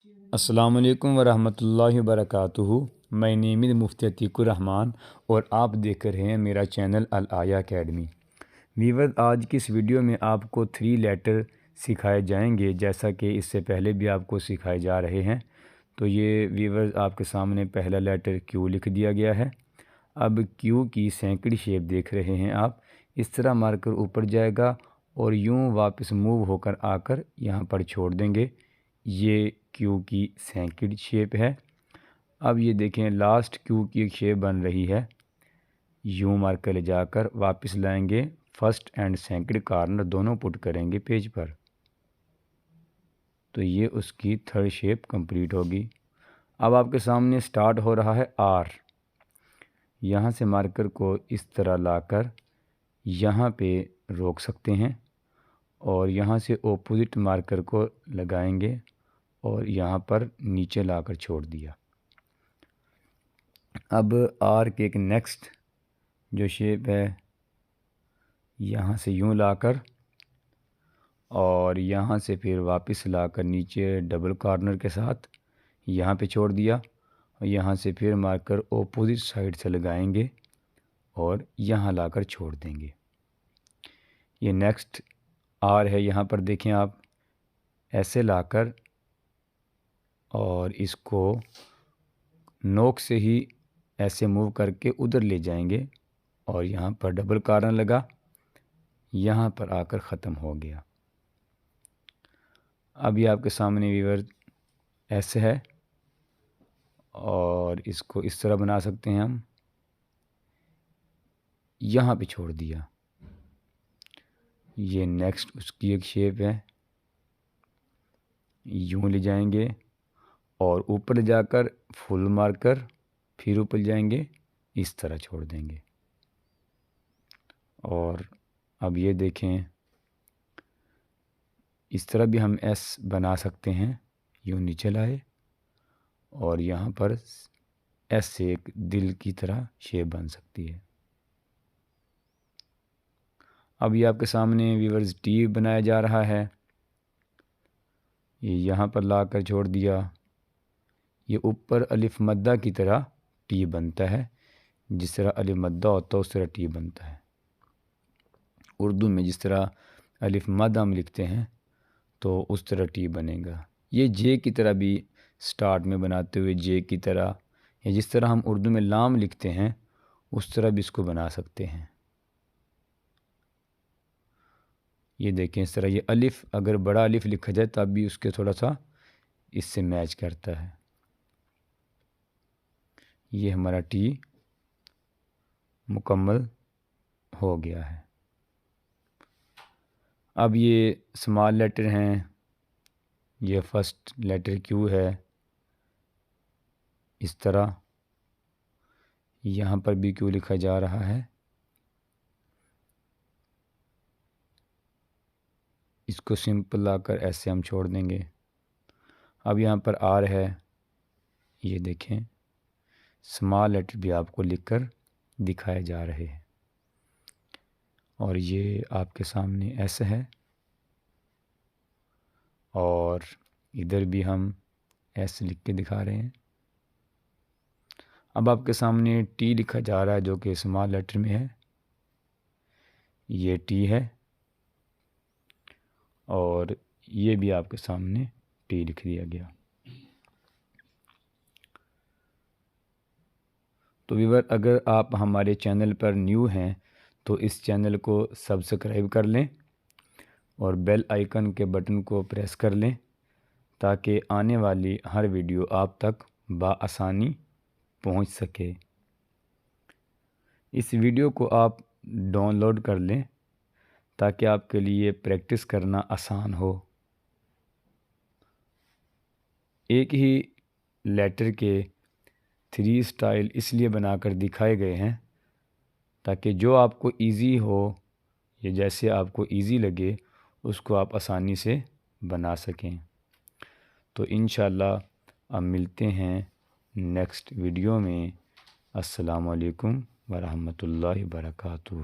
السلام علیکم ورحمۃ اللہ وبرکاتہ۔ میں نیم مفتی عتیق الرحمان اور آپ دیکھ رہے ہیں میرا چینل الآیا اکیڈمی۔ ویورز، آج کی اس ویڈیو میں آپ کو 3 لیٹر سکھائے جائیں گے، جیسا کہ اس سے پہلے بھی آپ کو سکھائے جا رہے ہیں۔ تو یہ ویورز آپ کے سامنے پہلا لیٹر کیو لکھ دیا گیا ہے۔ اب کیو کی سینکڑی شیپ دیکھ رہے ہیں آپ، اس طرح مار کر اوپر جائے گا اور یوں واپس موو ہو کر آ کر یہاں پر چھوڑ دیں گے۔ یہ کیو کی سینکڑ شیپ ہے۔ اب یہ دیکھیں لاسٹ کیو کی ایک شیپ بن رہی ہے، یوں مار کر لے جا کر واپس لائیں گے، فرسٹ اینڈ سینکڑ کارنر دونوں پٹ کریں گے پیج پر، تو یہ اس کی تھرڈ شیپ کمپلیٹ ہوگی۔ اب آپ کے سامنے سٹارٹ ہو رہا ہے آر، یہاں سے مارکر کو اس طرح لا کر یہاں پہ روک سکتے ہیں اور یہاں سے اپوزٹ مارکر کو لگائیں گے اور یہاں پر نیچے لا کر چھوڑ دیا۔ اب آر کے ایک نیکسٹ جو شیپ ہے، یہاں سے یوں لا کر اور یہاں سے پھر واپس لا کر نیچے ڈبل کارنر کے ساتھ یہاں پہ چھوڑ دیا، اور یہاں سے پھر مارکر اپوزٹ سائڈ سے لگائیں گے اور یہاں لا کر چھوڑ دیں گے۔ یہ نیکسٹ آر ہے، یہاں پر دیکھیں آپ ایسے لا کر اور اس کو نوک سے ہی ایسے موو کر کے ادھر لے جائیں گے اور یہاں پر ڈبل کارنر لگا، یہاں پر آ کر ختم ہو گیا۔ اب یہ آپ کے سامنے ویور ایسے ہے اور اس کو اس طرح بنا سکتے ہیں ہم، یہاں پہ چھوڑ دیا۔ یہ نیکسٹ اس کی ایک شیپ ہے، یوں لے جائیں گے اور اوپر لے جا کر فل مار کر پھر اوپر جائیں گے، اس طرح چھوڑ دیں گے۔ اور اب یہ دیکھیں اس طرح بھی ہم ایس بنا سکتے ہیں، یوں نیچے لائے اور یہاں پر ایس سے ایک دل کی طرح شیپ بن سکتی ہے۔ اب یہ آپ کے سامنے ویورز ٹی بنایا جا رہا ہے، یہ یہاں پر لا کر چھوڑ دیا۔ یہ اوپر الف مدہ کی طرح ٹی بنتا ہے، جس طرح الف مدہ ہوتا ہے اس طرح ٹی بنتا ہے۔ اردو میں جس طرح الف مد ہم لکھتے ہیں تو اس طرح ٹی بنے گا۔ یہ جے کی طرح بھی سٹارٹ میں بناتے ہوئے جے کی طرح، یا جس طرح ہم اردو میں لام لکھتے ہیں اس طرح بھی اس کو بنا سکتے ہیں۔ یہ دیکھیں اس طرح، یہ الف اگر بڑا الف لکھا جائے تب بھی اس کے تھوڑا سا اس سے میچ کرتا ہے۔ یہ ہمارا ٹی مکمل ہو گیا ہے۔ اب یہ اسمال لیٹر ہیں، یہ فرسٹ لیٹر کیو ہے، اس طرح یہاں پر بھی کیو لکھا جا رہا ہے۔ اس کو سمپل لا کر ایسے ہم چھوڑ دیں گے۔ اب یہاں پر آر ہے، یہ دیکھیں اسمال لیٹر بھی آپ کو لکھ کر دکھائے جا رہے ہیں، اور یہ آپ کے سامنے ایسے ہے، اور ادھر بھی ہم ایسے لکھ کے دکھا رہے ہیں۔ اب آپ کے سامنے ٹی لکھا جا رہا ہے جو کہ اسمال لیٹر میں ہے، یہ ٹی ہے، اور یہ بھی آپ کے سامنے ٹی لکھ دیا گیا۔ تو ویور، اگر آپ ہمارے چینل پر نیو ہیں تو اس چینل کو سبسکرائب کر لیں اور بیل آئیکن کے بٹن کو پریس کر لیں تاکہ آنے والی ہر ویڈیو آپ تک بآسانی پہنچ سکے۔ اس ویڈیو کو آپ ڈاؤن لوڈ کر لیں تاکہ آپ کے لیے پریکٹس کرنا آسان ہو۔ ایک ہی لیٹر کے 3 سٹائل اس لیے بنا کر دکھائے گئے ہیں تاکہ جو آپ کو ایزی ہو یا جیسے آپ کو ایزی لگے اس کو آپ آسانی سے بنا سکیں۔ تو انشاءاللہ اب ملتے ہیں نیکسٹ ویڈیو میں۔ السلام علیکم ورحمۃ اللہ وبرکاتہ۔